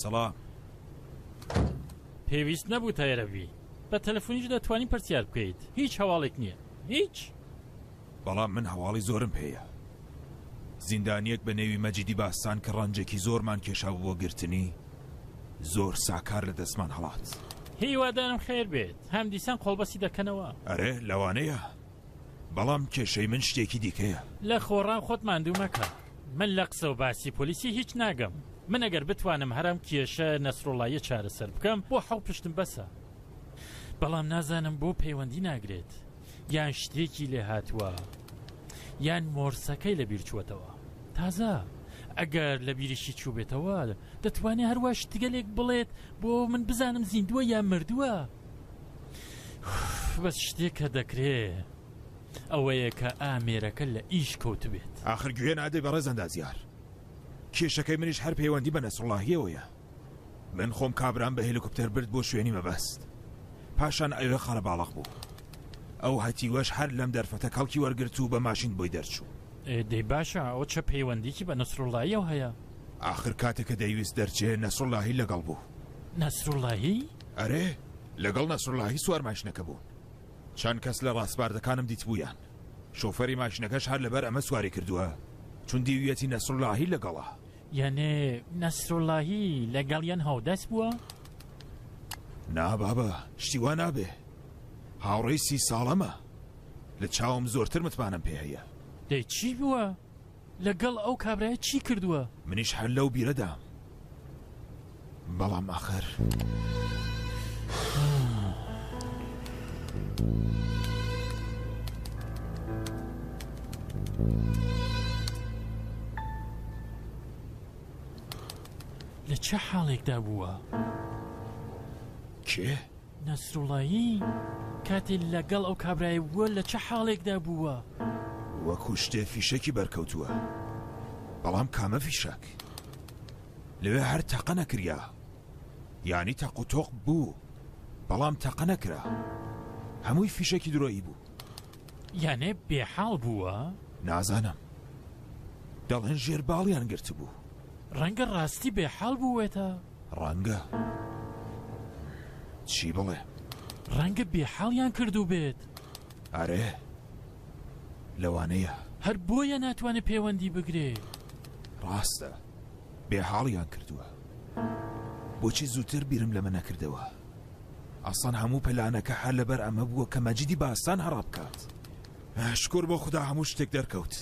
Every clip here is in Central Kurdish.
سەڵام. پێویست نەبوو تایرەوی بە تەلەفۆنیش دەتوانی پرسیار بکەیت. هیچ هەواڵێک نییە، هیچ. بەڵام من هەواڵی زۆرم پێیە. زیندانیەک بە نێوی مەجیدی باستان کە ڕەنجێکی زۆرمان کێشاو بۆ گرتنی زۆر ساکار لە دەستمان هەڵات. هیوادارم خێر بێت. هەم دیسان قۆڵبەسی دەکەنەوە. ئەرێ لەوانەیە، بەڵام کێشەی من شتێکی دیکەیە. لە خۆڕان خۆت ماندوو مەکە. من لە قسە و باسی پۆلیسی هیچ ناگەم. من ئەگەر بتوانم هەرم کێشە نەسرۆڵاییە چارەسەر بکەم بۆ حەو پشتم بەسە. بەڵام نازانم بۆ پەیوەندی ناگرێت، یان شتێکی لێ هاتووە یان مۆرسەکەی لە بیر چووەتەوە. تازە ئەگەر لە بیریشی چوو بێتەوە دەتوانێت هەروە شتگەلێک بڵێت بۆ من بزانم زیندووە یان مردووە. بەس شتێک کە دەکرێت ئەوەیە کە ئامێرەکە لە ئیش کەوت بێت. ئاخر گوێ نادەی بە ڕێزەندازیار. کێشەکەی منیش هەر پەیوەندی بە نەسرڵاهیەوەیە. من خۆم کابرام بە هێلیکۆپتەر برد بۆ شوێنی مەبەست. پاشان ئەوێ خەڵە باڵق بوو. ئەو هەتیوەش هەر لەم دەرفەتە کەڵکی وەرگرت و بە ماشین بۆی دەرچوو. دەی باشە ئەو چه پەیوەندیکی بە نەسرڵاهیەوە هەیە؟ ئاخر کاتێککە دەیویست دەرچێ نەسرڵاهی لەگەڵ بوو. نەسرڵاهی؟ ئەرێ لەگەڵ نەسرڵاهی سوار ماشینەکە بوو. چەند کەس لە ڕاستباردەکانم دیت بوویان. شۆفەری ماشینەکەش هەر لەبەر ئەمە سواری کردووە چون دیویەتی نەسرڵاهی لەگەڵە. یانێ نەسرڵاهی لەگەڵیان هەودەست بووە؟ نا بابە، شتیوا نابێ. هاوڕێی 30 ساڵەمە. لە چاوم زۆرتر متمانم پێ هەیە. دەی چی بووە؟ لەگەڵ ئەو کابرایە چی کردووە؟ منیش هەر لەو بیرەدام. بەڵام ئاخر لە چه حاڵێکدا بووە؟ کێ؟ نەسرڵاهی کاتێ لەگەڵ ئەو کابرای بووە لە چه حاڵێکدا بووە؟ وەکو شتێ فیشەکی بەرکەوتووە. بەڵام کامە فیشەک؟ لەوێ هەر تەقە نەکریا. یانی تەق و تۆق بوو بەڵام تەقە نەکرا. هەمووی فیشەکی درۆیی بوو. یانێ بێحاڵ بووە؟ نازانم. دەڵێن ژێرباڵیان گرت بوو. ڕەنگە ڕاستی بێحاڵ بووێتە؟ ڕەنگە. چی بڵێ؟ ڕەنگە بێحاڵیان کردو بێت. ئارێ لەوانەیە. هەر بۆیە ناتوانێت پەیوەندی بگرێ. ڕاستە بێحاڵیان کردووە. بۆچی زووتر بیرم لەمە نەکردەوە؟ ئەسان هەموو پەلانەکە هەر لەبەر ئەمە بووە کە مەجیدی باستان هەڕا بکات. شکر بۆ خوددا هەموو شتێک دەرکەوت.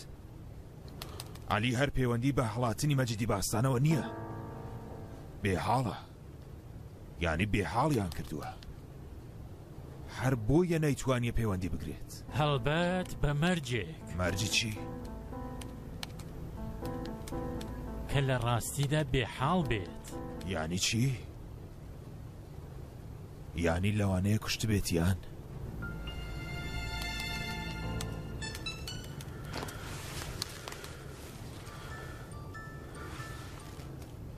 عەلی هەر پەیوەندی بە هەڵاتنی مەجیدی باستانەوە نییە. بێحاڵە. یانی بێحاڵیان کردووە. هەر بۆیە نەیتوانیە پەیوەندی بگرێت. هەڵبەت بە مەرجێک. مەرجی چی؟ کە لە ڕاستیدا بێحاڵ بێت. یانی چی؟ یانی لەوانەیە کوشت بێتیان؟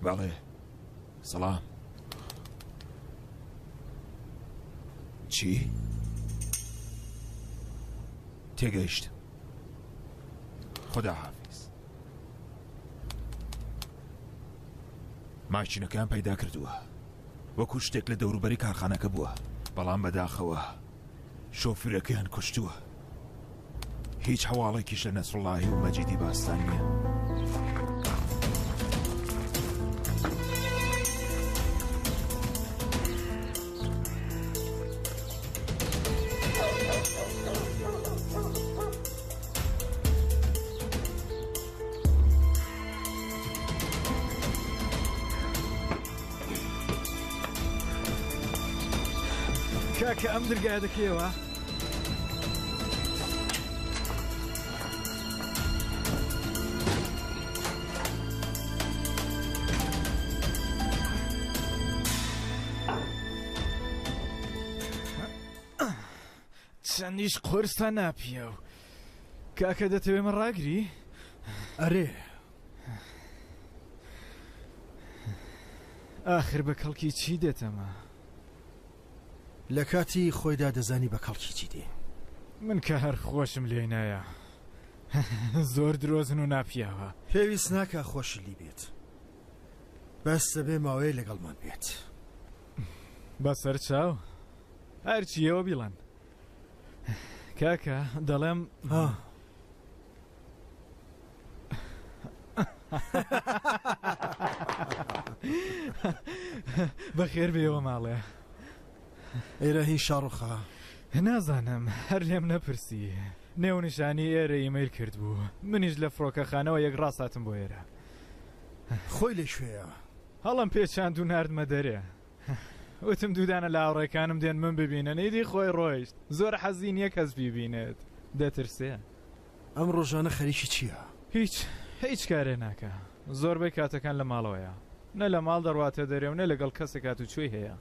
بەڵێ سەڵام. چی؟ تێگەیشتم. خدا حافظ. ماشینەکەیان پەیدا کردووە. وەکو شتێک لە دەوروبەری کارخانەکە بووە. بەڵام بەداخەوە شۆفیرەکەیان کوشتووە. هیچ هەواڵێکیش لە نەسرڵاهی و مەجیدی باستان نییە. کاکە ئەم دەرگایە دەکەیەوە؟ چەندیش قورستا ناپیە و کاکە دەتەوێ من ڕاگری؟ ئەرێ ئاخر بە کەڵکی چی دێتەمە؟ لە کاتی خۆیدا دەزانی بە کەڵکی چی دێ. من کە هەر خۆشم لێ نایە. زۆر درۆزن و ناپیاوە. پێویست ناکە خۆشی لی بێت. بەس دەبێ ماوەیە لەگەڵمان بێت. بەسەر چاو هەرچیەوە بیڵەن کاکە دەڵێم بەخێر بێەوە ماڵێ. ئێرە هی شاڕوخە نازانم هەر لێم نەپرسی نێونیشانی ئێرە ئیمەیل کرد بوو منیش لە فڕۆکەخانەوە یەک ڕاستاتم بۆ ئێرە. خۆی لەکوێیە؟ هەڵم پێچاند و ناردمە دەرێ وتم دوودانە لە هاوڕێکانم دێن من ببینە نەیدی خۆی ڕۆیشت زۆر حەزین یەک کەس بیبینێت دەترسێ. ئەم ڕۆژانە خەریکی چییە؟ هیچ کارێ ناکە زۆربەی کاتەکان لە ماڵەوەیە نە لە ماڵ دەڕواتە دەرێ و نە لەگەڵ کەسێک هات و کوێی هەیە.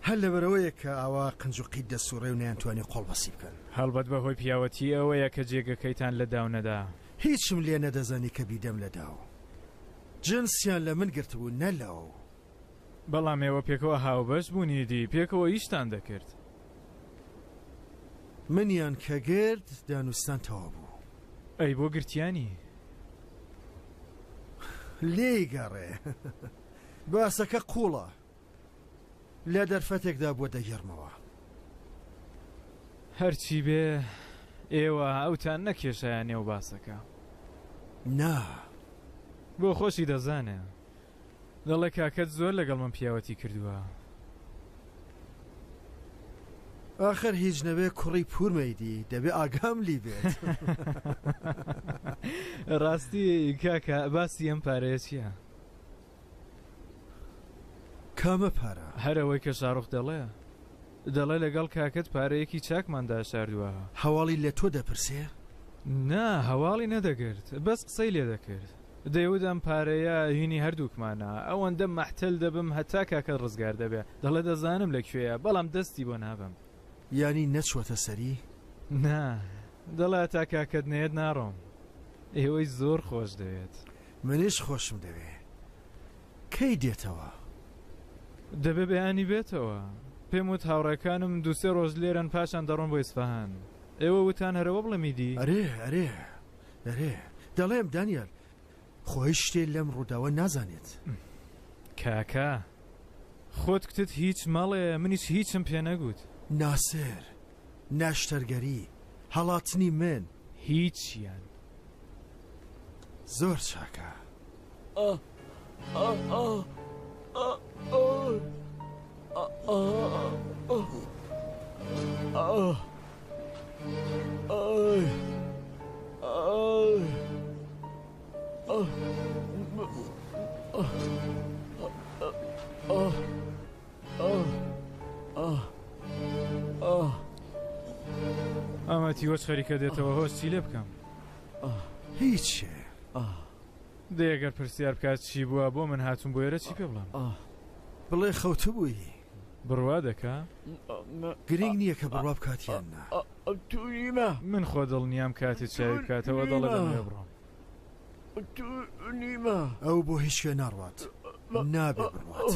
هەر لەبەرەوەیە کە ئاوا قنج و قید دەسوڕێ و نەیانتوانی قۆڵبەسی بکەن. هەڵبەت بەهۆی پیاوەتی ئەوەیە کە جێگەکەیتان لە داونەدا. هیچم لێ نەدەزانی کە بیدەم لە داو جنسیان لە من گرتبوو نە لەو. بەڵام ئێوە پێکەوە هاوبەش بوونیدی پێکەوە ئیشتان دەکرد. منیان کە گرت دانوستان تەوا بوو. ئەی بۆ گرتیانی لێی گەڕێ باسەکە قوڵە لە دەرفەتێکدا بۆ دەگەڕمەوە. هەرچی بێ ئێوە ئەوتان نەکێشایان نێو باسەکە. نا بۆ خۆشی دەزانێ دەڵێ کاکەت زۆر لەگەڵ من پیاوەتی کردووە. ئاخر هیچ نەبێ کوڕی پورمەیدی دەبێ ئاگام لی بێت. ڕاستی کاکە باسی ئەم پارەیە چییە؟ کامە پارە؟ هەرەوەی کە شاڕۆخ دەڵێ لەگەڵ کاکەت پارەیەکی چاکماندا شاردووە. هەواڵی لە تۆ دەپرسێ؟ نا هەواڵی نەدەگرت بەس قسەی لێ دەکرد. دەیوت ئەم پارەیە هینی هەردووکمانە ئەوەندە مەحتەل دەبم هەتا کاکەت ڕزگار دەبێ. دەڵێ دەزانم لەکوێیە بەڵام دەستی بۆ نابم. یانی نەچوەتە سەری؟ نا دەڵێ تا کاکەت نێت ناڕۆم. ئێوەی زۆر خۆش دەوێت. منیش خۆشم دەوێ. کەی دێتەوە؟ دەبێ بەیانی بێتەوە. پێم وت هاوڕێکانم دووسێ ڕۆژ لێرن پاشان دەڕۆن بۆ ئیسفەهان. ئێوە وتان هەرەوە بڵێمیدی؟ ئەرێ دەڵێم دانیال خۆی شتێ لەم ڕووداوە نازانێت. کاکە خۆت کتت هیچ ماڵێ منیش هیچم پێ نەگوت. ناسر ناشتەرگەری هەڵاتنی من هیچیان. زۆر چاکە. ئەمە تیوەش خەریکە دێتەوە هۆش چی لێ بکەم؟ هیچێ. دەیەگەر پرسیار بکات چی بووە بۆ من هاتوون بۆ ئێرە چی پێ بڵێم؟ بڵێ خەوتە بووی. بڕوا دەکا؟ گرنگ نییە کە بڕوا بکاتیان نا. من خۆ دڵنیام کاتی چاوی بکاتەوە دەڵێ لێ بڕۆم. ئەو بۆ هیچ شوێ ناڕوات نابێ بڕوات.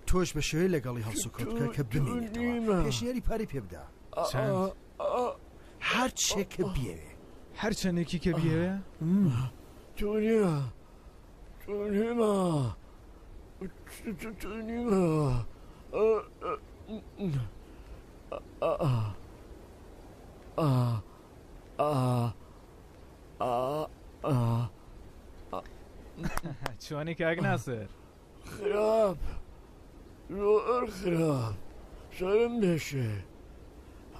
تۆش بە شێوەیە لەگەڵی هەڵسوکەوت بکە کە بمێنێتەوە. پێشنیاری پارەی پێ بدە. چەند؟ هەر چێکە بیەوێ. هەر چەندێکی کە بیەوێ؟ چۆنی کاک ناسر؟ خراپ زۆر خراپ سەرم دێشێ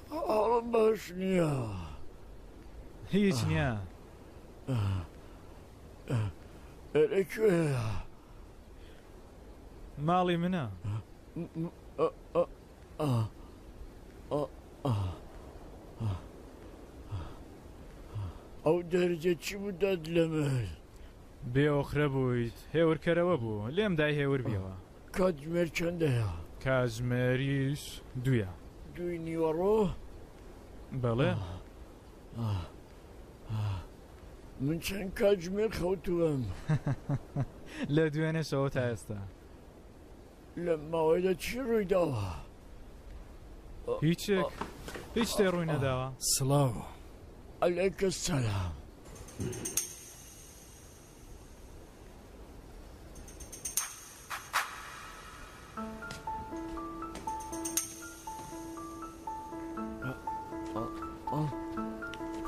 حاڵم باش نییە. هیچ نییە. ئێرە کوێیە؟ ماڵی منە. ئەو دەرجە چی بودات لە من؟ بێوەخرە بوویت هێورکەرەوە بوو لێم دای هێور بیەوە. کاتژمێر چەندەیە؟ کاتژمێریش دوویە. دوی نیوەڕۆ؟ بەڵێ. من چەند کاتژمێر خەوتووەم لە دوێنێشەوە تا ئێستا. لە ماوەیدا چی ڕووی داوە؟ هیچ شتێ ڕووی نەداوە. سڵاو. عەلەیکە سەلام.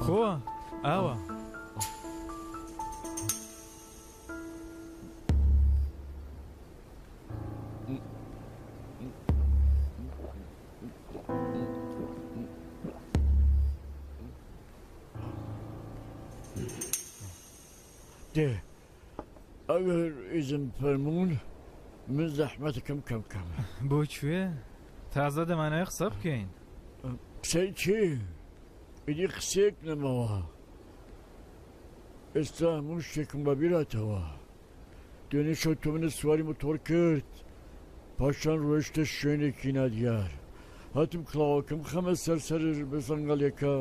خۆ ئاوە ده ئەگەر ئیزم فەرمونون من زەحمەتەکەم کەم بۆکوێ تازە دەمانەوە قسە بکەین قسەی چی؟ ئیدی قسێک نەمەوە ئێستا هەموو شتێکم بە بیراتەوە دوێنێ شەو تۆ منە سواری مۆتۆر کرد پاشان ڕۆیشتە شوێنێکی نادیار هاتم کڵاوەکەم خەمە سەر بە زەنگەڵێکە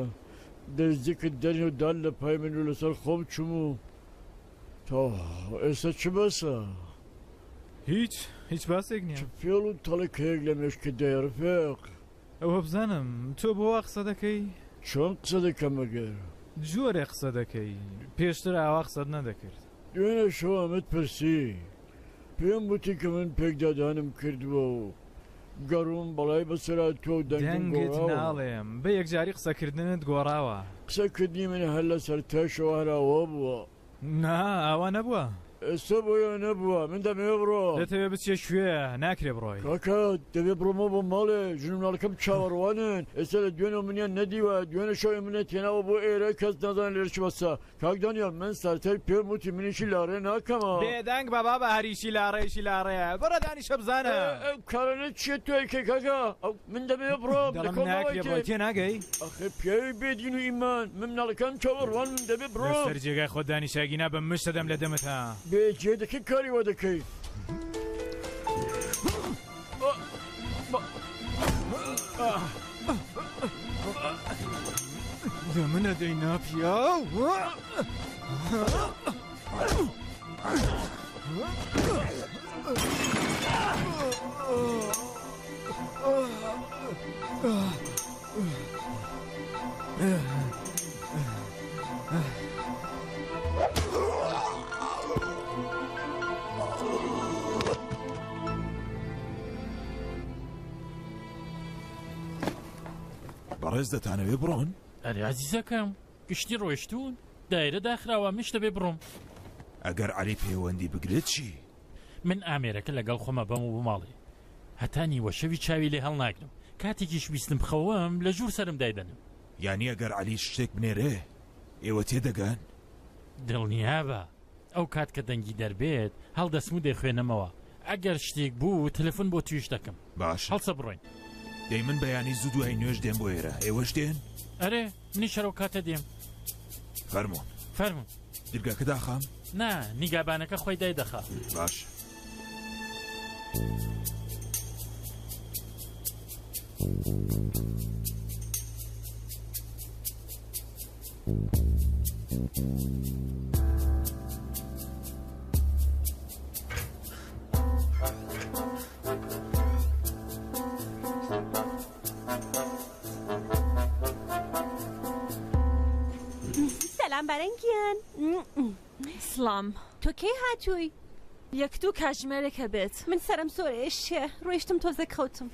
دەستێکت دەرێ و دان لە پای من و لەسەر خۆم چوم و تا ئێستا چ بەسە؟ هیچ باسێک نییە فێڵ و تەڵێک هەیەک لە مێشکە دەیە ڕفێق ئەوە بزانم تۆ بۆ قسە دەکەی چۆن قسە دەکەم ئەگەر جۆرێ قسە دەکەی پێشتر ئاوا قسەت نەدەکرد دوێنێ شەو ئەمەت پرسی پێم وتی کە من پێکدادانم کردووە و گەڕوم بەڵای بەسەرا تۆ دەنگت ناڵێم بە یەکجاری قسەکردنت گۆڕاوە قسەکردنی من هەر لە سەر تاشەوە هەراوە بووە نا ئاوا نەبووە ئێستا بۆیە نەبووە من دەمێ بڕۆ دەتەوێت بچێ شوێ ناکرێ بڕۆی کاکە دەبێت بڕۆمە بۆ ماڵێ ژنمناڵەکەم چاوەڕوانن ئێستا لە دوێنە منیان نەدیوە دوێنە شەوی منە تێناوە بۆ ئێرە کەس نازان لێرە چ بەسە کاک دانیال من سەرتەی پێم وتی منیشی لاڕێ ناکەمە بێدەنگ بەبا بە هەریشی لاڕێیشی لاڕێە بڕە دانیشە بزانە کارەنە چیە توێکێ کاکە من دەبێ بڕۆم تێ ناگەی ئەخێ پیاوی بێدین و ئیمان من مناڵەکەم چاوەڕوان من دەبێ بڕۆ سەر جێگای خۆ دانیشاگینا بە مشتە دەم لە دەمتە بێجێ دەکەی کاری وە دەکەی دەمنە دەی ناپیا بەڕێز دەتانەوێ بڕۆن ئەرێ عەزیزەکەم گشتی ڕۆیشتون دایرە داخراوە میش دەبێ بڕۆم ئەگەر عەلی پەیوەندی بگرێت چی؟ من ئامێرەکە لەگەڵ خۆمە بەم و بماڵێ هەتا نیوە شەوی چاوی لێ هەڵ ناگرم کاتێکیش ویستم بخەوەم لە ژوور سرم دایدەنم یانی ئەگەر عەلی شتێک بنێرێ ئێوە تێدەگەن؟ دڵنیا بە ئەو کات کە دەنگی دەربێت هەڵدەسم و دەیخوێنەمەوە ئەگەر شتێک بوو تەلەفۆن بۆ تویش دەکەم باش هەڵسە بڕۆین دەی من بەیانی زوو دوای نوێژ دێم بۆ ئێرە ئێوەش دێن؟ ئەرێ منی شەرەو کاتە دێم فەرمون دیرگەکە داخام؟ نا نیگابانەکە خۆی دای دەخا باش سلام بەرەنگیان سلام تۆ کێ هاتووی؟ یەک دوو کاتژمێرێکە بێت من سەرم سۆرێشێ ڕۆیشتم تۆزە کەوتم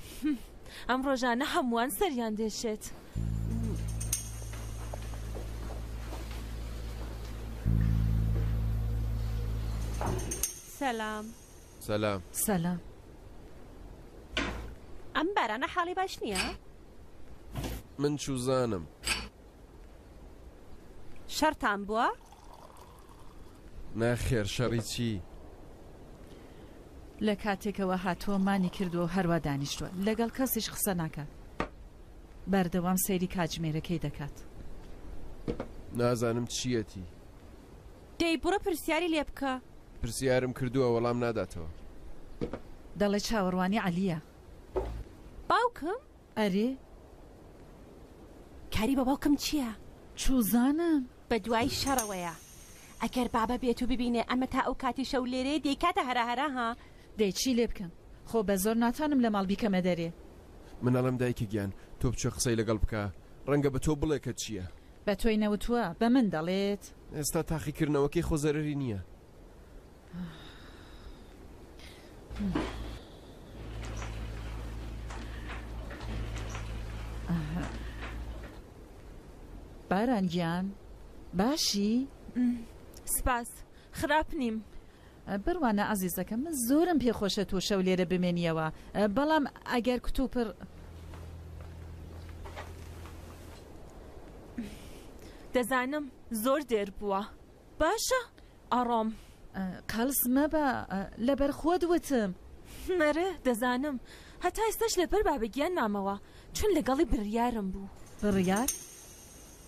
ئەم ڕۆژانە هەمووان سەریان دێشێت سەلام ئەم بارانە حاڵی باش نییە؟ من چوزانم شەرتان بووە؟ ناخێر شەڕی چی؟ لە کاتێکەوە هاتووە مانی کردووە هەروە دانیشتووە لەگەڵ کەسیش قسە ناکات بەردەوام سەیری کاتژمێرەکەی دەکات نازانم چیەتی دەی بڕە پرسیاری لێ بکە پرسیارم کردووە وەڵام ناداتەوە دەڵێ چاوەڕوانی عەلیە باوکم؟ ئەرێ کاری بە باوکم چییە؟ چوزانم بە دوای شەڕەوەیە ئەگەر بابە بێت و ببینێ ئەمە تا ئەو کاتی شەو لێرێ دەیکاتە هەرا ها دەی چی لێ بکەم خۆ بە زۆر ناتوانم لە ماڵ بیکەمە دەرێ منەڵم دایکی گیان تۆ بچۆ قسەی لەگەڵ بکە ڕەنگە بە تۆ بڵێ کە چییە بە تۆی نەوتووە بە من دەڵێت ئێستا تاقیکردنەوەکەی خۆ زەرەری نییە بارانگیان باشی؟ سپاس خراپ نیم. بڕوانە عەزیزەکەم من زۆرم پێخۆشە تۆ شەو لێرە بمێنیەوە بەڵام ئەگەر کتوپڕ دەزانم زۆر دێر بووە باشە ئاڕۆم قەڵس مەبە لەبەر خۆت وتم مەرە دەزانم هەتا ئێستاش لەبەر بابەگیان مامەوە چون لەگەڵی بڕیارم بوو.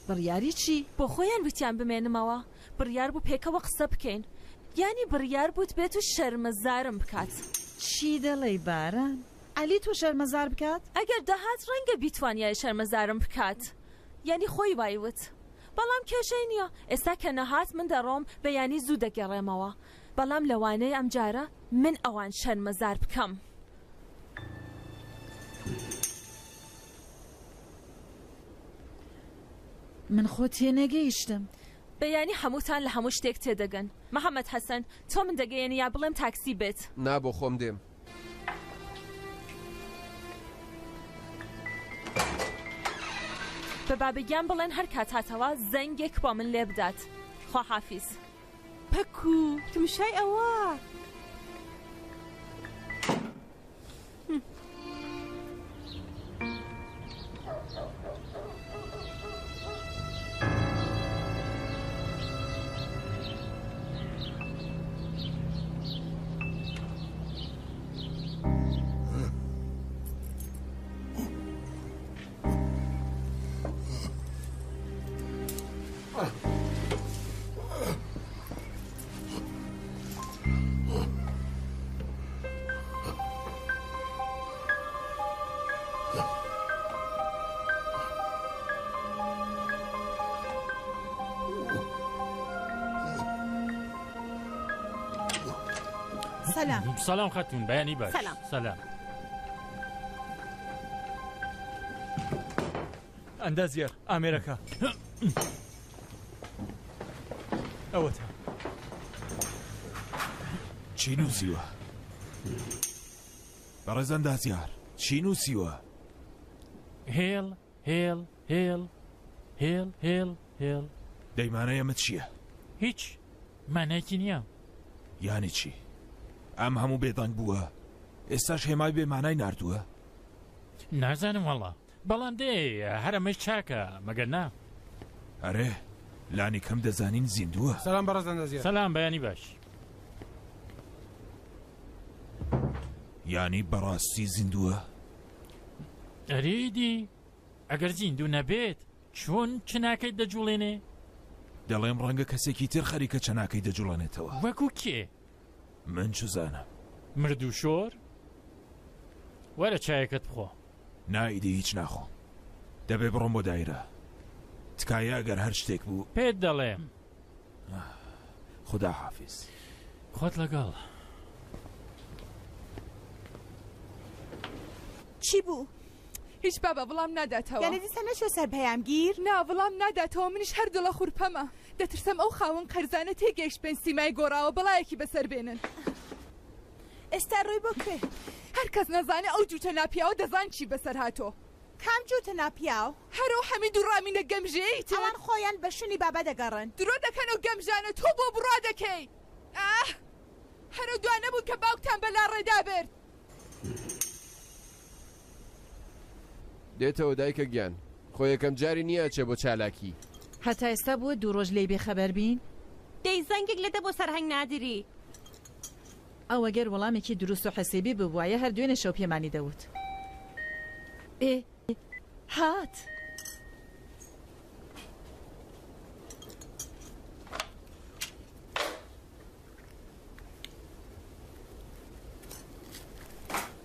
بڕیاری چی؟ بۆ خۆیان وتیان بمێنمەوە بڕیار بوو پێکەوە قسە بکەین یانی بڕیار بووت بێت و شەرمەزارم بکات. چی دەڵێی باران؟ عەلی تۆ شەرمەزار بکات؟ ئەگەر دەهات ڕەنگە بیتوانیای شەرمەزارم بکات یانی خۆی وایوت بەڵام کێشەی نییە ئێستا کە نەهات من دەڕۆم بەیانی زوو دەگەڕێمەوە بەڵام لەوانەیە ئەم جارە من ئەوان شەرمەزار بکەم. من خۆ تێنەگەیشتم بەیانی هەمووتان لە هەموو شتێک تێدەگەن. محەممەد حەسەن تۆ من دەگەیەنی یا بڵێم تاکسی بێت؟ نا بۆ خۆم دێم. بە بابەگیان بڵێن هەر کاتاتەوە زەنگێک بۆ من لێ بدات. خواحافیز. پەکوو تمشای ئەوە سلام خاتون بەیانی باش. سلام ئەندازیار ئامێرەکە ئەوەتە چی نووسیوە؟ بەڕێز ئەندازیار چی نووسیوە؟ هێڵ هێڵ هێڵ هێڵ هێڵ هێڵ دەیمانە ئەمە چییە؟ هیچ مانایکی نییە. یانی چی؟ ئەم هەموو بێدەنگ بووە ئێستاش هێمای بێمانای ناردووە؟ نازانم وەڵا بەڵام دێ هەرەمەی چاکە مەگەر نا؟ ئەرێ لانی کەم دەزانین زیندووە. سلام بەڕێز ئەندازیار. سلام بەیانی باش. یانی بەڕاستی زیندووە؟ ئەریدی ئەگەر زیندوو نەبێت چۆن چناکەیت دەجوڵێنێ؟ دەڵێم ڕەنگە کەسێکی تر خەریکە چناکەی دەجوڵێنێتەوە. وەکو کێ؟ من چزانم. مردوو شۆر؟ وەرە چایەکەت بخۆ. نائیدی هیچ ناخۆ دەبێ بڕۆم بۆ دایرە تکایە ئەگەر هەر شتێک بوو پێت دەڵێم. خدا حافظ. خۆت لەگەڵ. چی بوو؟ هیچ بابا بڵام ناداتەوە. یانە دیسە نەچۆ سەر پەیامگیر؟ نا بڵام ناداتەوە منیش هەر دڵە خوورپەمە دەترسم ئەو خاوەن قەرزانە تێگەیشت پێنج سیمای گۆڕاوە بەڵایەکی بەسەر بێنن. ئێستا ڕووی بۆ کوێ؟ هەر کەس نەزانێ ئەو جووتە ناپیاوە دەزان چی بەسەر هاتۆ. کام جووتە ناپیاو؟ هەرو هەمید و ڕامینە گەمژەیت ئەوان خۆیان بە شوێنی بابا دەگەڕن. درۆ دەکەن و گەمژانە تۆ بۆ بڕا دەکەی. هەرو دوانە بوو کە باوکتان بەلا ڕێدا بێت. دێتەوە دایکە گیان خۆ یەکەم جاری نییە چێ بۆ چالاکی. هەتا ئێستا بووە دوو ڕۆژ لێی بێخەبەر بین؟ دەی زەنگێک لێدە بۆ سەرهەنگ نادری. ئەوە گەر وەڵامێکی دروست و حەسێبی ببوایە هەر دوێنێ شەو پێمانی دەوت. ئێ هات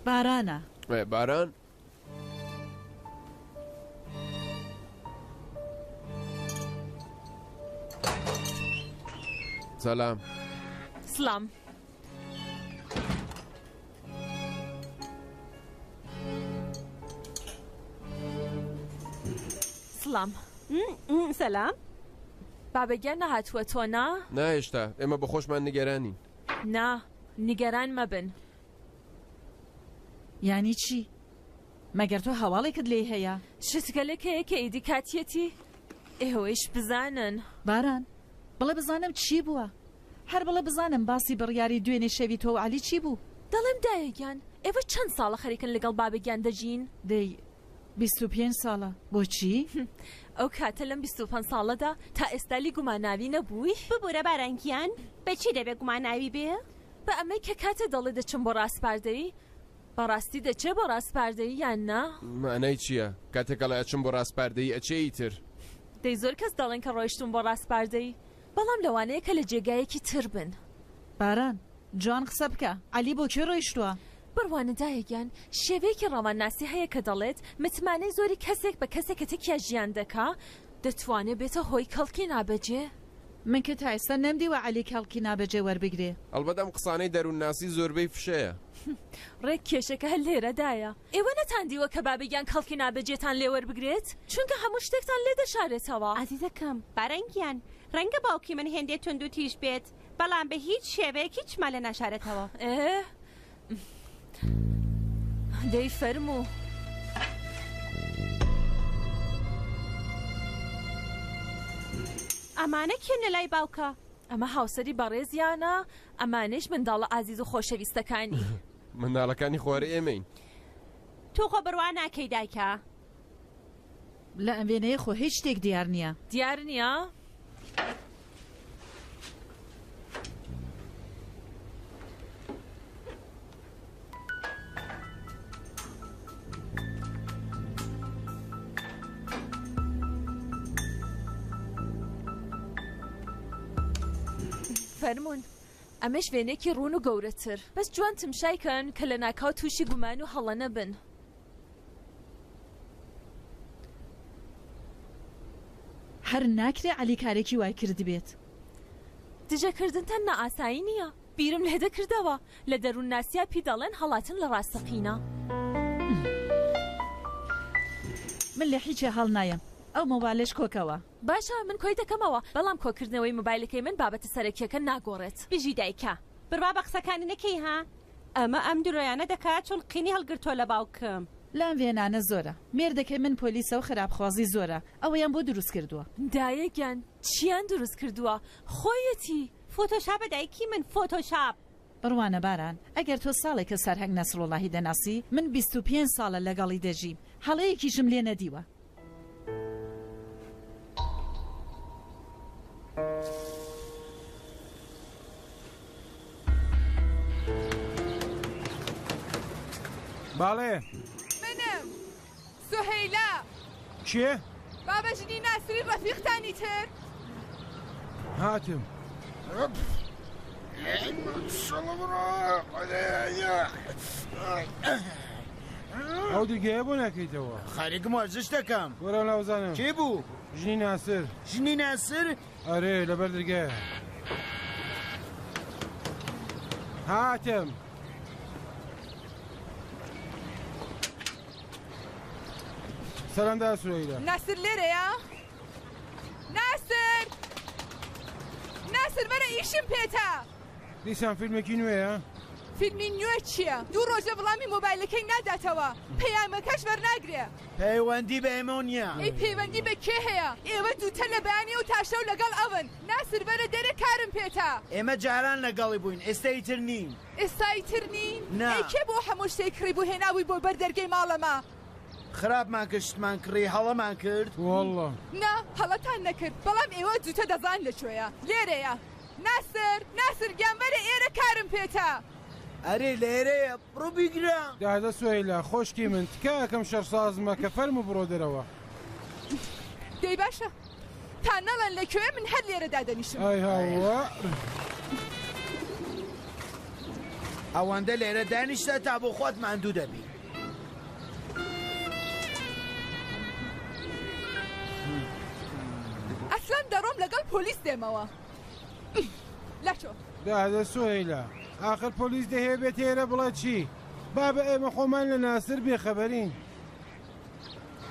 بارانە. باران؟ سلام. سلام. سلام. سەلام. بابەگیان نەهاتووە تۆ نا؟ نهێشتا ئێمە بە خۆشمان نیگەرانین. نا نیگەران مەبن. یانی چی؟ مەگەر تۆ هەواڵێکت لێ هەیە؟ شتگەلێک هەیە کە ئیدی کاتیەتی؟ ئێوەیش بزانن. باران بڵێ بزانم چی بووە، هەر بڵێ بزانم باسی بڕیاری دوێنێ شەوی تۆ و عەلی چی بوو؟ دەڵێم دایەگیان ئێوە چەند ساڵە خەریکن لەگەڵ بابەگیان دەژین؟ دەی 25 ساڵە. بۆچی؟ ئەو کاتە لەم 25 ساڵەدا تا ئێستالی گوماناوی نەبووی؟ ببوورە بارانگیان بەچی دەبێت گوماناوی بێ؟ بە ئەمەی کە کاتە دەڵێ دەچم بۆ ڕاستپاردەی بەڕاستی دەچێ بۆ ڕاستپاردەی یان نا؟ مانای چییە؟ کاتێکەڵە ئەچم بۆ ڕاستپاردەی ئەچێ تر؟ دەی زۆر کەس دەڵێن کە ڕۆیشتون بۆ ڕاستپاردەی، بەڵام لەوانەیە کە لە جێگایەکی تر بن. باران جوان قسە بکە، عەلی بۆ کوێ ڕۆیشتووە؟ بڕوانەدایەگیان شێوەیەکی ڕەوانناسی هەیە کە دەڵێت متمانەی زۆری کەسێک بە کەسێکە تێکیا ژیان دەکا دەتوانێت بێتە هۆی کەڵکی نابەجێ. من کە تا ئێستا نەمدیوە عەلی کەڵکی نابەجێ وەربگرێ. ئەڵبەت ئەم قسانەی دەروونناسی زۆربەی فشەیە. ڕێک کێشەکە هەر لێرەدایە. ئێوە نەتاندیوە کە بابەگیان کەڵکی نابەجێتان لێ وەربگرێت؟ چونکە هەموو شتێکتان لێ دەشارێتەوە. عەزیزەکەم بارانگیان ڕەنگە باوکی من هێندێ تونند و تیژ بێت، بەڵام بە هیچ شێوەیەکی چما لە ناشارێتەوە. دەی فەرموو. ئەمانە کێن لە لای باوکە؟ ئەمە هاوسەری بەڕێزیانە، ئەمانش منداڵە ئازیز و خۆشەویستەکانی. منداڵەکانی خوارە ئێمەین. تۆ خۆ بڕوا ناکەی دایکە؟ لە ئەم وێنەیە خۆ هیچ شتێک دیار نییە. دیار نییە؟ فەرمونون ئەمەش وێنێکی ڕوون و گەورەتر، بەس جوان تمشایکەن کە لە ناکاو تووشی گومان و هەڵە نەبن. هەر ناکرێ عەلی کارێکی وای کرد بێت. دژەکردنتان نەئاسایی نییە، بیرم لێدە کردەوە لە دەروون ناسیا پێی دەڵێن هەڵاتن لە ڕاستەقینە. من لە هیچێ هەڵ نایم، ئەو مۆبایلش کۆکەوە. باشە من کۆی دەکەمەوە، بەڵام کۆکردنەوەی مۆبایلەکەی من بابەتە سەرەکیەکە ناگۆڕێت. بژی دایکە بڕوا بە قسەکانی نەکەی ها؟ ئەمە ئەم درۆیانە دەکات چون قینی هەڵگرتۆ لە باوکم. لام وێنانە زۆرە، مێردەکەی من پۆلیسە و خراپخوازی زۆرە، ئەوەیان بۆ دروست کردووە. دایەگیان چیان دروست کردووە؟ خۆیەتی فۆتۆشاپە دایکی من فۆتۆشاپ. بڕوانە باران ئەگەر تۆ ساڵێکە سەرهەنگ نەسرۆڵاهی دەناسی، من 25 ساڵە لەگەڵی دەژیم، هەڵەیەکیشم لێ نەدیوە. باڵێ منم سوهەیلا. کێ؟ بابەژنی ناسری ڕەفیقتانی تر هاتم. ئەو دیگەیە بۆ ناکەیتەوە؟ خەریکم وەرزش دەکەم. وەرە ناوزانم کێ بوو؟ ژنی ناسر. ژنی ناسر؟ ئەرێ لەبەر دەرگایە. هاتم. سەلامدا سوهەیلا. ناسر لێرەیە؟ ناسر! ناسر بەرە ئیشم پێتە. دیسان فیلمێکی نوێیە؟ فیلمی نوێ چییە؟ دوو ڕۆژە وەڵامی مۆبایلەکەی ناداتەوە، پەیامەکەش وەرناگرێ. پەیوەندی بە ئێمە نییە. ئەی پەیوەندی بە کێ هەیە؟ ئێوە دووتە لە بەیانی و تاشە و لەگەڵ ئەون. ناسر بەرە دەرە کارم پێتە. ئێمە جاران لەگەڵی بووین، ئێستای تر نین. ئێستای تر نین؟ نا. ئەی کێ بۆ هەموو شتێک کڕی بوو هێناوی بۆ بەردەرگەی ماڵەمە؟ خراپمان کشتمان کڕی هەڵەمان کرد. والله نا هەڵەتان نەکرد، بەڵام ئێوە جوتە دەزان لەکوێیە. لێرەیە. ناسر گیانبەرە ئێرە کارم پێتە. ئەرێ لێرەیە بڕۆ بیگرە. دادە سوهەیلا خۆشکی من تکایەکەم شەرسازمە کە فەرموو بڕۆ دەرەوە. دەی باشە تا نەڵەن لەکوێ من هەر لێرە دادەنیشم. ئای هاوە ئەوەندە لێرە دانیشتە تا بۆ خۆت ماندوو دەبی. ئەسلان دەڕۆم لەگەڵ پۆلیس دێمەوە. لەچۆ دادە سوهەیلا ئاخر پۆلیس دەهەیە بێت ئێرە بڵێ چی؟ با بە ئێمە خۆمان لە ناسر بێخەبەرین.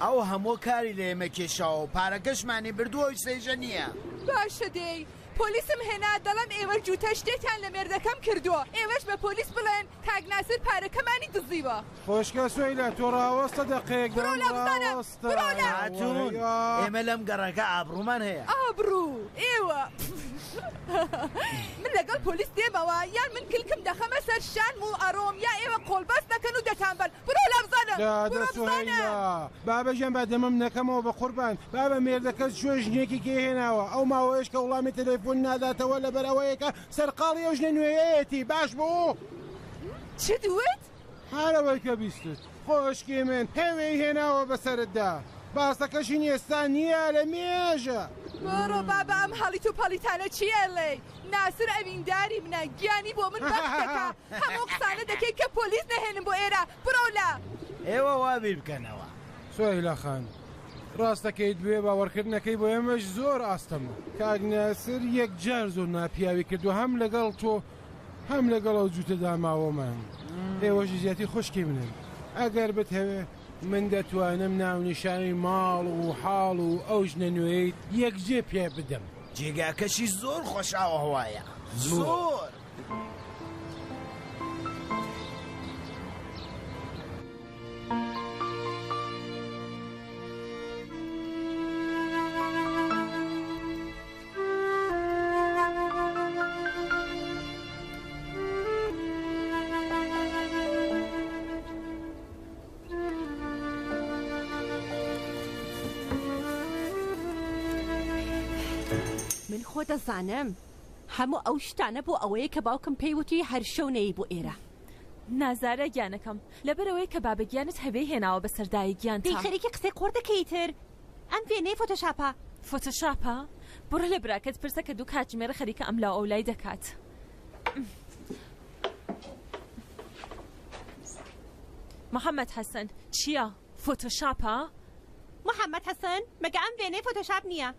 ئەو هەموو کاری لە ئێمە کێشاوە و پارەکەشمانی بردووە سەیژە نییە. باشە دەی پۆلیسم هێنا دەڵم ئێوە جوتە شتێکیان لە مێردەکەم کردووە ئێوەش بە پۆلیس بڵێن کاک ناسر پارەکەمانی دزیوە خۆشکە سویلە تۆ ڕاوەستە دەقەیەک ڕاوەستە هاتوون ئێمە لەم گەڕەکە ئابڕوومان هەیە ئابڕوو ئێوە من لەگەڵ پۆلیس دێمەوە یان من کلکم دەخەمە سەر شان و ئەڕۆم یا ئێوە قۆڵبەست دەکەن و دەتانبەن برۆ لە بزانە بابەژیان با دەمەم نەکەمەوە بە قوربان بابە مێردەکەس شوێ ژنێکی کێهێناوە ئەو ماوەیەش کە وڵامی تەلەفۆن ناداتەوە لەبەر ئەوەیەکە سەرقاڵی ئەو ژنە نوێیەتی باش بوو چ دوێت؟ هەرەوەی کە بیستت خۆشکی من هێوەی هێناوە بەسەرتدا باسەکەشی ئێستا نییە لە مێژە بۆڕۆ بابا ئەم هەڵی تو پەلیتانە چیە لێ ناسر ئەوینداری منە گیانی بۆ من بەختەکە هەموو قسانە دەکەی کە پۆلیس نەهێنم بۆ ئێرە بڕۆلا ئێوە وابیر بکەنەوە سوهیلە خان ڕاستەکەی دوێ باوەڕکردنەکەی بۆ ئێمەش زۆر ئاستەمە کاک ناسر یەک جار زۆر ناپیاوی کردو هەم لەگەڵ تۆ هەم لەگەڵ ئەو جوتە داماوەمان ئێوەش زیاتی خوشکی منن ئەگەر بتەوێ من دەتوانم ناونیشانی ماڵ و حاڵ و ئەو ژنە نوێیت یەکجێ پێ بدەم جێگاکەشی زۆر خۆشاوە هەوایە زۆر من خۆ دەزانم هەموو ئەو شتانە بۆ ئەوەیە کە باوکم پێیوتی هەر شەو نەی بۆ ئێرە نازارە گیانەکەم لەبەرەوەی کە بابەگیانت هەبێ هێناوە بە سەردای گیان دەی خەریکی قسەی قۆڕ دەکەیتر ئەم وێنەی فۆتۆشاپە فۆتۆشاپە بڕە لە براکەت پرسە کە دوو کاتژمێرە خەریکە ئەم لاو ئەولای دەکات محەممەد حەسەن چییە فۆتۆشاپە؟ محەممەد حەسەن مەگە ئەم وێنەی فۆتۆشاپ نییە؟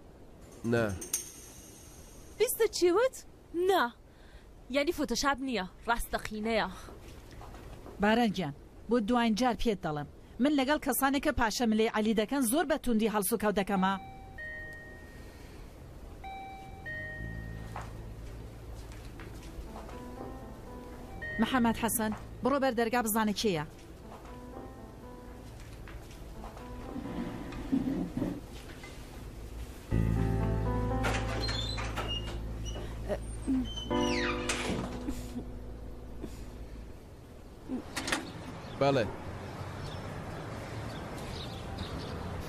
نا بیستە چیوت؟ نا یعنی فۆتۆشاپ نییە ڕاستەقینەیە بارەنگیان بۆ دوایین جار پێت دەڵم من لەگەڵ کەسانێکە پاشەملێ عەلی دەکەن زۆر بە توندی هەڵسو کەوت دەکەمە محەممەد حەسەن بڕۆ بەر دەرگا بزانە کێیە بەڵێ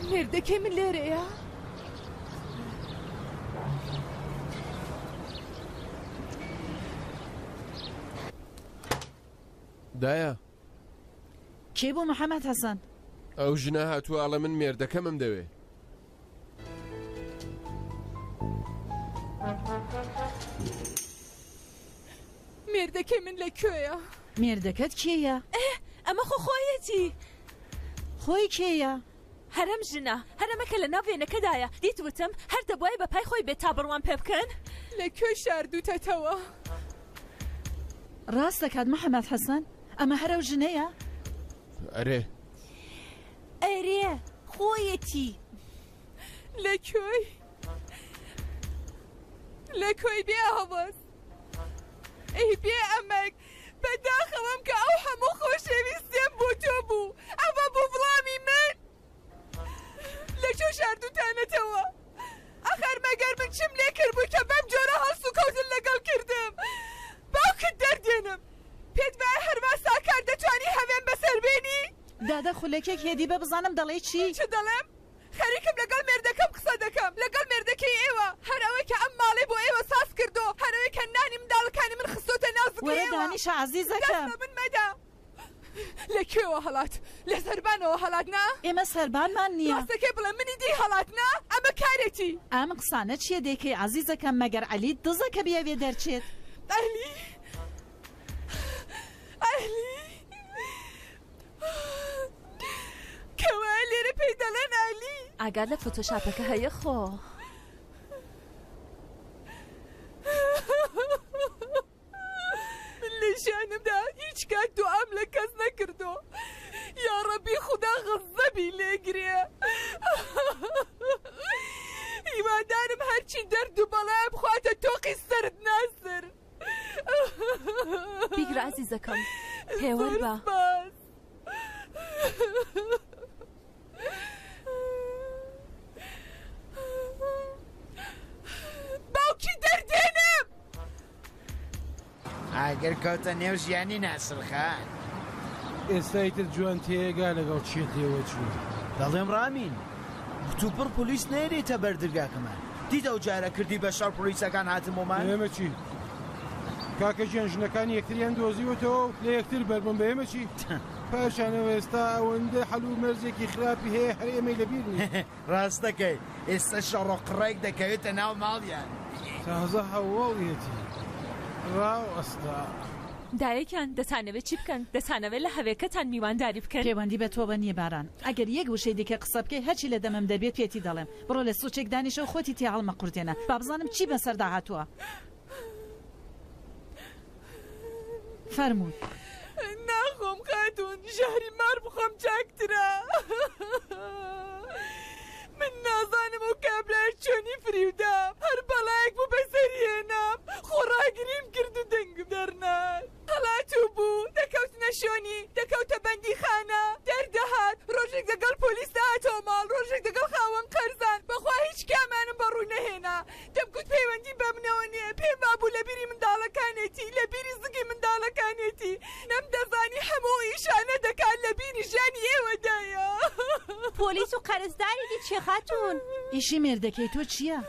مێردەکەی من لێرەیە دایە کێ بوو محەممەد حەسەن ئەو ژنە هاتووە ئەڵە من مێردەکەمم دەوێ مێردەکەی من لەکوێیە مێردەکەت کێیە؟ ئەمە خۆیەتی خۆی کێیە؟ هەرم ژنە هەرەمەکە لە ناوێنەکەدایە دیتوتم هەر دەبوای بە پای خۆی بێت تا بڕوان پێ بکەن لەکوێ شاردووتەتەوە ڕاست دەکات محەممەد حەسەن ئەمە هەرە و ژنەیە؟ ئەرێ ئەرێ خۆیەتی لەکوێی بێ هەوەس ئەی بێ ئەمەک بەداخەوەم کە ئەو هەموو خۆشەویستێم بۆ تۆ بوو ئەمە بوو وڵامی من لەکوێ شاردووتانەتەوە ئەخەر مەگەر من چم لێ کرد بوو کە بەم جۆرە هەڵسو کەوتن لەگەڵ کردم باوکت دەردێنم پێت وایە هەروا ساکار دەتوانی هەوێن بەسەربێنی دادە خولەکێک هێدی بە بزانم دەڵێ چی؟ چ دەڵێم؟ خەریکم لەگەڵ مێردەکەم قسە دەکەم لەگەڵ مێردەکەی ئێوە هەر ئەوەی کە ئەم ماڵێ بۆ ئێوە ساز کردو هەر ئەوەی کە نانی منداڵەکانی من خستۆتە نازک وەرە دانیشە عەزیزەکەم دەستە من مەدە لەکوێوە هەڵات لە سەربانەوە هەڵات نا؟ ئێمە سەربانمان نییە ڕاستەکەی بڵێ منی دی هەڵات نا؟ ئەمە کارێتی ئەم قسانە چیە دەیکەی عەزیزەکەم مەگەر عەلی دزە کە بیاوێ دەرچێت ئەلی کەوا لێرە پێی دەڵێن ئەلی ئاگاد لە فۆتۆشاپەکە هەیە خۆ من لە ژیانمدا هیچ کات دوعام لە کەس نەکردو یا ڕەبی خودا غەزەبی لێگرێ هیوادارم هەرچی باوکی دەرد و بەڵای بخواتە تۆقی سرت ناسر بیگرە عزیزەکەم پێوەر بە باوکی دەردێنم ئەگەر کەوتە نێو ژیانی ناسرخان ئێستایتر جوان تێگا لەگەڵ چێتێوە چوو دەڵێم ڕامین تووپڕ پۆلیس نێرێتە بەردرگاکەمان دیتە ئەو جارە کردی بە شەڕ پۆلیسەکان هاتمۆمان ئێمە چی کاکە ژیان ژنەکانی یەکتریان دۆزیوەتەوە لە یەکتر بەربم بە ئێمە چی پاشانەوە ئێستا ئەوەندە حەلو و مەرزێکی خراپی هەیە هەر ئێمەی لەبیر نیە ڕاستەکەی ئێستا شەڕۆ قڕێک دەکەوێتە ناو ماڵیان تازە هەواڵیەتی ڕاو ئەستا دایەکیان دەتانەوێت چی بکەن دەتانەوێت لە هەوێکەتان میوانداری بکەن پەیوەندی بە تۆ بە نییە باران ئەگەر یەک وشەی دیکە قسە بکەی هەرچی لە دەمەم دەبێت پێتی دەڵێم بڕۆ لە سوچێک دانیشە و خۆتی تێ هەڵمە قورتێنە با بزانم چی بەسەردا هاتووە فەرمووی ناخۆم خاتون ژاری مار بخۆم چاکترە من نازانم و کابرای چۆنی فریودام هەر بەڵایەک بوو بەسەریێنام خۆڕاگریم کرد و دەنگم دەرنات هەڵاتوو بوو دەکەوتنە شۆنی دەکەوتە بەندی خانە دەردەهات ڕۆژێک دەگەڵ پۆلیس داهاتەوە ماڵ ڕۆژێک دەگەڵ خاوەن قەرزان بەخوا هیچ کامانم بەڕووی نەهێنا دەمگوت پەیوەندی بە منەوە نییە پێم وابوو لە بیری منداڵەکانێتی لە بیری زگی منداڵەکانێتی نەمدەزانی هەموو ئیشانە دەکات لە بیری ژانی ئێوەدایە پۆلیس و قەرزدارێکی چێ خاتون ئیشی مێردەکەی تۆ چییە؟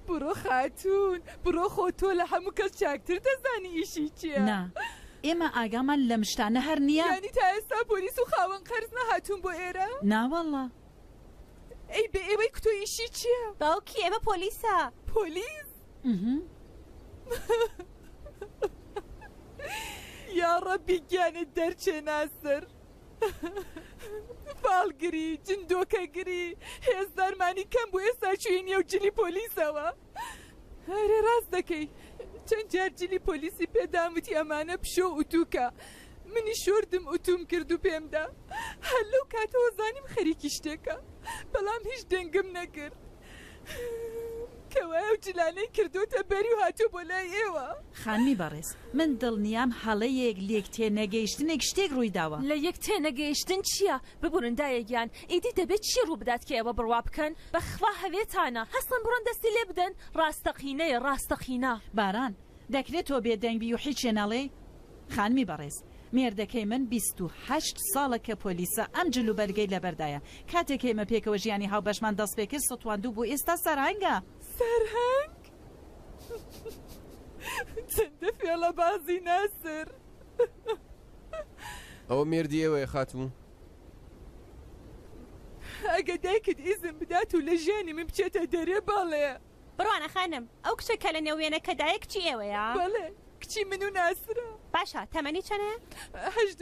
بڕۆ خاتون بڕۆ خۆ تۆ لە هەموو کەس چاکتر دەزانی ئیشی چییە نا ئێمە ئاگامان لە مشتانە هەر نییە یانی تا ئێستا پۆلیس و خاوەن قەرز نەهاتوون بۆ ئێرە ناوەڵڵا ئەی بە ئێوەی کتۆ ئیشی چییە باوکی ئێمە پۆلیسە پۆلیس یا ڕەبی گیانت دەرچێ ناسر فالگری جندۆکەگری هێزدارمانی کەم بۆ ئێستا چوینیە و جلی پۆلیسەوە هەرێ ڕاست دەکەی چەند جار جلی پۆلیسی پێداموتی ئەمانە پشۆ ئوتوکە منی شوردم ئوتوم کرد و پێمدا هەر لەو کاتەوە زانیم خەریکی شتێکە بەڵام هیچ دەنگم نەکرد کەوایە و جلانەی کردوتە بەری و هاتوو بۆ لای ئێوە خانمی بەڕێز من دڵنیام هەڵەیەک لێک تێنەگەیشتنێک شتێک ڕووی داوە لە یەک تێنەگەیشتن چییە ببورن دایەگیان ئیدی دەبێت چی ڕوو بدات کە ئێوە بڕوا بکەن بەخوا هەوێتانە هەستن بڕۆن دەستی لێ بدەن ڕاستەقینەیە ڕاستەقینە باران دەکرێت تۆ بێدەنگبی و هیچ نەڵێ خانمی بەڕێز مێردەکەی من 28 ساڵە کە پۆلیسە ئەم جلو بەرگەی لەبەردایە کاتێک ئێمە پێکەوە ژیانی هاوبەشمان دەست پێ کرد سەتواندوو بوو ئێستا سەرهەنگە سەرهەنگ چەندە فێڵە بازی ناسر ئەوە مێردی ئێوەیە خاتوو ئەگە دایکت ئیزم بدات و لە ژیانی من بچێتە دەرێ باڵێ بڕوانە خانم ئەو کچێکە لە نێوێنە کە دایک چی ئێوەیە بەڵێ کچی من و ناسرە باشە تەمەنی چەنە؟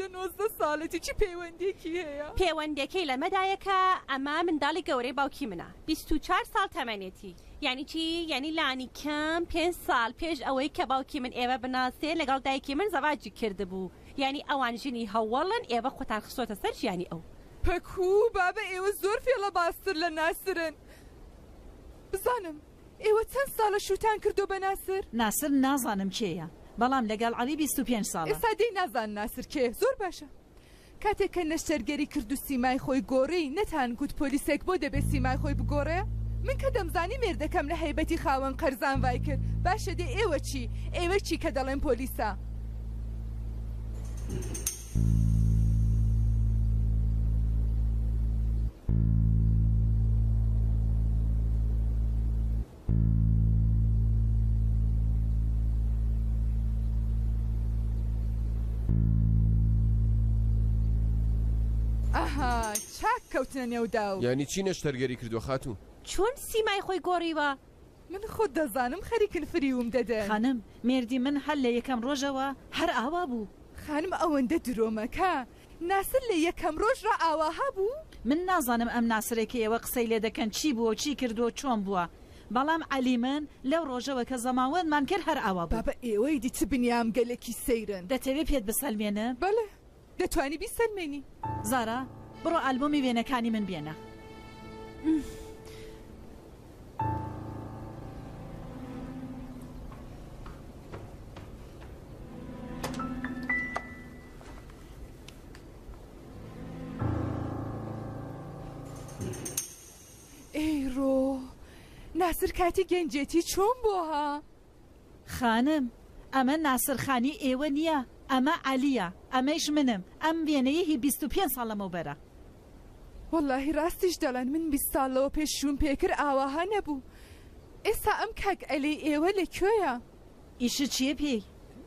19 ساڵەتی چی پەیوەندێکی هەیە؟ پەیوەندێکی لەمەدایەکە ئەمە منداڵی گەورەی باوکی منە 24 ساڵ تەمەنێتی یعنی چی؟ یعنی لانی کەم 5 ساڵ پێش ئەوەی کە باوکی من ئێوە بناسێ لەگەڵ دایکی من زەواجی کردبوو یعنی ئەوان ژنی هەوڵن ئێوە خۆتان خستۆتە سەر ژیانی ئەو پەکوو بابە ئێوە زۆر فێڵە باستر لە ناسرن بزانم ئێوە چەند ساڵە شوتان کردو بە ناسر؟ ناسر نازانم کێیە بەڵام لەگەڵ عەلی 25 ساڵە ئێستا دەی نازان ناسر کێ زۆر باشە کاتێک کە نەشتەرگەری کرد و سیمای خۆی گۆڕی نەتان گوت پۆلیسێک بۆ دەبێت سیمای خۆی بگۆڕێ؟ من کە دەمزانی مێردەکەم لە هەیبەتی خاوەن قەرزان وای کرد باشە دێ ئێوە چی؟ ئێوە چی کە دەڵێن پۆلیسە؟ ئاها چاک کەوتنە نێوداو یانی چی نەشتەرگەری کردووە خاتوو چۆن سیمای خۆی گۆڕیوە؟ من خۆت دەزانم خەریکن فریوم دەدەن خانم مێردی من هەر لە یەکەم ڕۆژەوە هەر ئاوا بوو خانم ئەوەندە درۆمەکە ناسر لە یەکەم ڕۆژ ڕ ئاواها بوو؟ من نازانم ئەم ناسرێکی ئێوە قسەی لێ دەکەن چی بووە چی کردو چۆن بووە بەڵام عەلی من لەو ڕۆژەوە کە زەماوەندمان کرد هەر ئاوا بوو بابە ئێوەی دیت بنیام گەلێکی سەیرن دەتەوێت پێت بسەلمێنە؟ بەڵێ دەتوانی بیسەلمێنی زارا بڕۆ ئالبۆمی وێنەکانی من بێنە ناسر کاتی گەنجێتی چۆن بووە؟ خانم ئەمە ناسرخانی ئێوە نییە، ئەمە عەلیە، ئەمەش منم. ئەم وێنەیە هی 25 ساڵ لەمەوبەرە. وەڵاهی ڕاستیش دەڵێن من 20 ساڵەوە پێشوون پێکرد ئاواها نەبوو. ئێستا ئەم کاک ئەلەی ئێوە لەکوێیە؟ ئیشت چییە پێی؟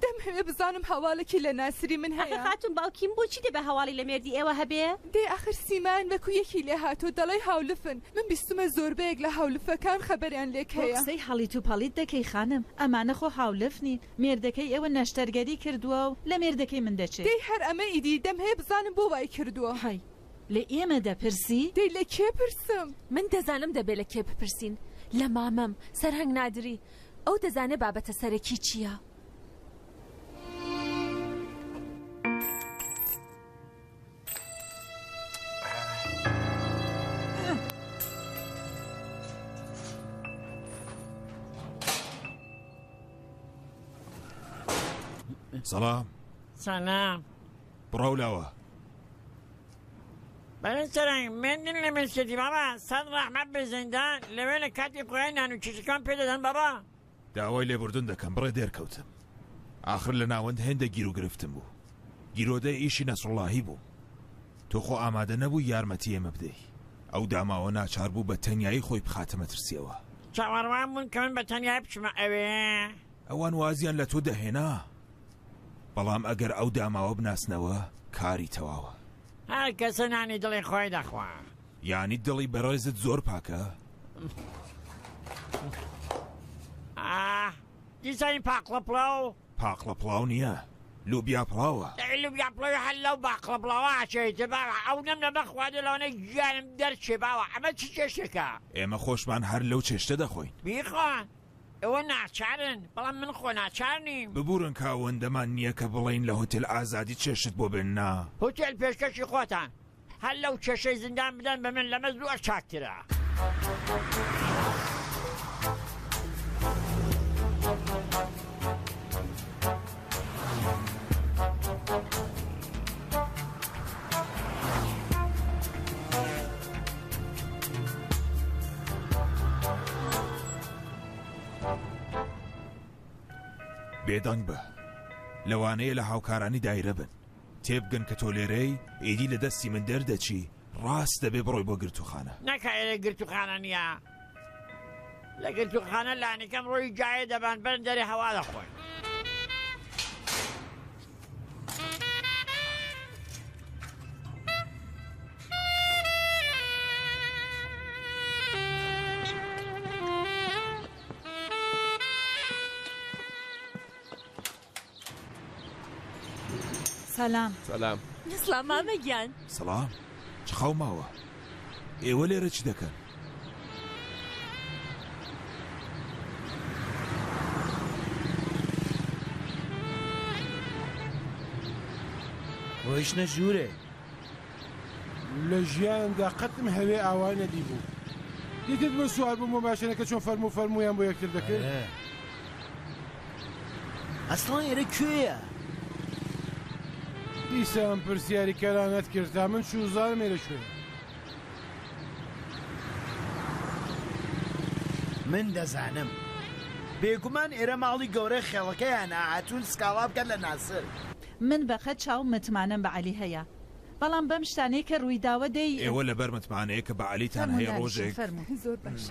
دەمهەوێ بزانم هەواڵێکی لە ناسری من هەیە. خاتون باوکیم بۆچی دەبێ هەواڵی لە مێردی ئێوە هەبێ؟ دێ ئاخر سیمان وەکو یەکی لێ هاتۆ دەڵێ هاولفن. من بیستمە زۆربەیەک لە هاولفەکان خەبەریان لێک هەیە. قسەی هەڵیت و پەڵیت دەکەی خانم، ئەمانە خۆ هاولف نین. مێردەکەی ئێوە نەشتەرگەری کردووە و لە مێردەکەی من دەچێت. دەی هەر ئەمە ئیدی دەمهەیە بزانم بۆ وای کردووە. هەی لە ئێمە دەپرسی؟ دەی لە کێ پرسم؟ من دەزانم دەبێت لە کێ بپرسین. لە مامەم سەرهەنگ نادری، ئەو دەزانێت بابەتە سەرەکی چییە. سلام. سلام. بڕۆلاوە. بەڵێن سەرنگ مێندن لە مێسێتی بابا سەد ڕەحمەت بە زیندان لەوێ لە کاتی قوڕای نان و کیشەکان پێدەدەن بابا. داوای لێبوردن دەکەم بڕێ دێرکەوتم. آخر لە ناوەند هێندە گیر و گرفتم بوو. گیرۆدە ئیشی نەسڕڵاهی بوو. تۆ خۆ ئامادە نەبوو یارمەتی ئێمە بدەی. ئەو داماوە ناچار بوو بە تەنیایی خۆی بخاتە مەترسیەوە. چاوەڕوان بوون کە من بە تەنیای بچمە ئەوێ. ئەوان وازیان لە تۆ دەهێنا. بەڵام ئەگەر ئەو داماوە بناسنەوە کاری تەواوە. هەر کەسە نانی دڵی خۆی دەخوا. یانی دڵی بەڕێزت زۆر پاکە؟ دیسانی پاقڵە پڵاو. پاقڵە پڵاو نییە، لوبیا پڵاوە. لوبیا پڵاوی هەر لەو باقڵە پڵاوە ئاچێتە باوە ئەو نەم لەمە خواردە لەوانەی گیانم دەرچێ باوە ئەمە چ چێشتێکە؟ ئێمە خۆشمان هەر لەو چێشتە دەخۆین. بیخۆن ئەوە ناچارن بەڵام من خۆ ناچار نیم. ببورن کاوەندەمان نییە کە بڵین لە هۆتێل ئازادی چێشت بۆ بێننا. هۆتێل پێشکەشی خۆتان هەر لەو چێشەی زیندان بدەن بە من لەمە زووە چاکترە. بێدەنگ بە لەوانەیە لە هاوکارانی دایرە بن تێبگەن کە تۆ لێرەی ئیدی لە دەستی من دەردەچی ڕاست دەبێ بڕۆی بۆ گرتوخانە. نەکایە گرتوخانە نییە لە گرتوخانە لانیکەم ڕۆی جایە دەبان بەرن دەری هەوا دەخۆین. سلام. سلام. سلام مامەگیان. سلام. چ خاو ماوە؟ ئێوە لێرە چی دەکەن؟ ڕۆیشتە ژوورێ. لە ژیاندا قەتم هەوێ ئاوای نەدی بوو. دیتت بۆ سوال بووم بۆ ماشێنەکە چۆن فەرمویان بۆ یەکتر دەکرد؟ ئەسڵان ئێرە کوێیە؟ دیسە ئەم پرسیاری کەرانەت کرد تا من شوزارم ئێرە شوێ. من دەزانم بێگومان ئێرە ماڵی گەورەی خێڵەکەیان هاتوون سکاڵا بکەن لە ناسر. من بەقەت چاو متمانم بە عەلی هەیە، بەڵام بەم شتانەی کە ڕوویداوە دەی ئێوە لەبەر متمانەیە کە بە عەلیتان هەیە ڕۆژێک زۆر باش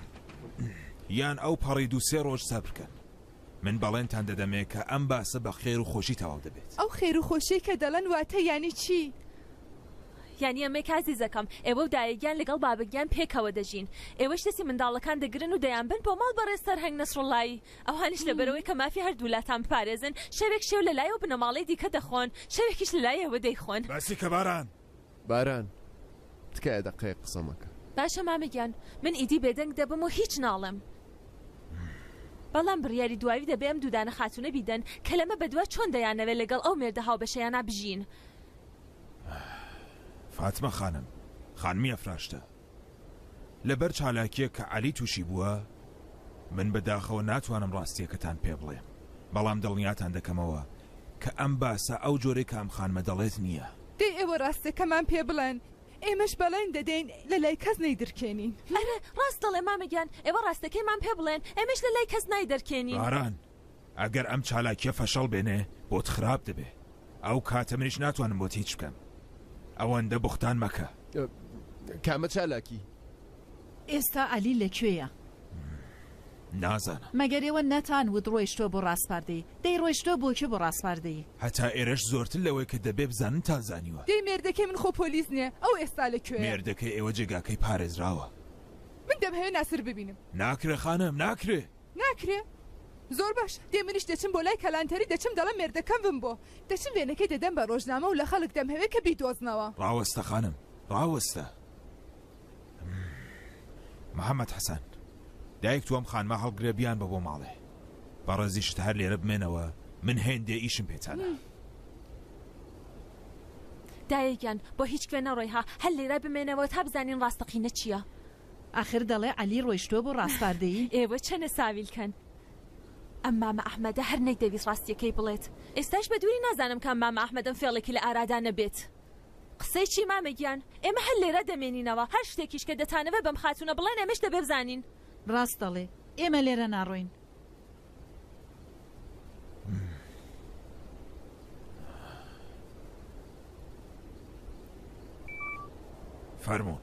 یان ئەو پەڕی دو سێ ڕۆژ سەبر بکەن. من بەڵێنتان دەدەمێ کە ئەم باسە بە خێر و خۆشی تەواو دەبێت. ئەو خێر و خۆشی کە دەڵێن واتە یانی چی؟ یانی ئەمە کازیزەکەم ئێوە و دایەگیان لەگەڵ بابگیان پێکەوە دەژین. ئێوەش دەستی منداڵەکان دەگرن و دەیان بن بۆ ماڵ بەڕێز سەرهەنگ نەسڕڵایی. ئەوانیش لەبەرەوەی کە مافی هەردوولاتان بپارێزن شەوێک شێو لەلایەوە بنەماڵەی دیکە دەخۆن، شەوێکیش لەلایەوە دەیخۆن. باسی کە باران تکایە دەقەیە قسەمەکە. باشە مامەگیان من ئیدی بێدەنگ دەبم و هیچ ناڵم. بەڵام بڕیاری دواوی دەبێ ئەم دوودانە خاتونە بیدەن کە لەمە بەدووە چۆن دەیانەوێت لەگەڵ ئەو مێردە هاوبەشەیانە بژین. فاتمە خانم خانمی ئەفراشتە لەبەر چالاکیە کە عەلی تووشی بووە من بەداخەوە ناتوانم ڕاستیەکەتان پێ بڵێم، بەڵام دڵنیاتان دەکەمەوە کە ئەم باسە ئەو جۆرەی کە ئەم خانمە دەڵێت نییە. دەی ئێوە ڕاستەکەمان پێ بڵێن ئێمەش بەڵێن دەدەین لە لای کەس نەیدرکێنین ئەرە ڕاست دەڵێ مامەگیان ئێوە ڕاستەکەیمان پێ بڵێن ئێمەش لە لای کەس نایدەرکێنین باران ئەگەر ئەم چالاکیە فەشەڵ بێنێ بۆت خراپ دەبێ ئەو کاتە منیش ناتوانم بۆت هیچ بکەم ئەوەندە بوختان مەکە کامە چالاکی ئێستا عەلی لەکوێیە نازانم مەگەر ئێوە نەتان ود ڕۆیشتۆ بۆ ڕاستپاردەی دەی ڕۆیشتۆ بۆکێ بۆ ڕاستپاردەی هەتا ئێرەش زۆرتر لەوەی کە دەبێ بزانن تا زانیوە دەی مێردەکەی من خۆ پۆلیس نییە ئەو ئێستا لەکوێ مێردەکەی ئێوە جێگاکەی پارێزراوە من دەمهەوێ ناسر ببینم ناکرێ خانم ناکرێ ناکرێ زۆر باش دێ منیش دەچم بۆ لای کەلانتەری دەچم دەڵم مێردەکەم بم بۆ دەچم وێنەکەی دەدەم بە ڕۆژنامە و لە خەڵک دەمهەوێ کە بیدۆزنەوە ڕاوەستە خانم ڕاوەستە محەممەد حەسەن دایک تووەم خانمە هەڵگرێ بیان بە بۆ ماڵێ بەڕێزیشت هەر لێرە بمێنەوە من هێندێ ئیشم پێچانە دایەکیان بۆ هیچ کوێ نەڕۆی ها هەر لێرە بمێنەوە تا بزانین ڕاستەقینە چییە ئاخر دەڵێ عەلی ڕۆیشتۆ بۆ ڕاستپاردەی ئێوە چەنە ساویلکەن ئەم مامە ئەحمەدە هەر نەیدەویست ڕاستیەکەی بڵێت ئێستاش بە دووری نازانم کام مامە ئەحمەدم فێڵێکی لە ئارادا نەبێت قسەی چی مامەگیان ئێمە هەر لێرە دەمێنینەوە هەر شتێکیش کە دەتانەوە بەم خاتونە بڵێن ئێمەش دەبێ بزانین ڕاست دەڵێ ئێمە لێرە ناڕۆین فەرموون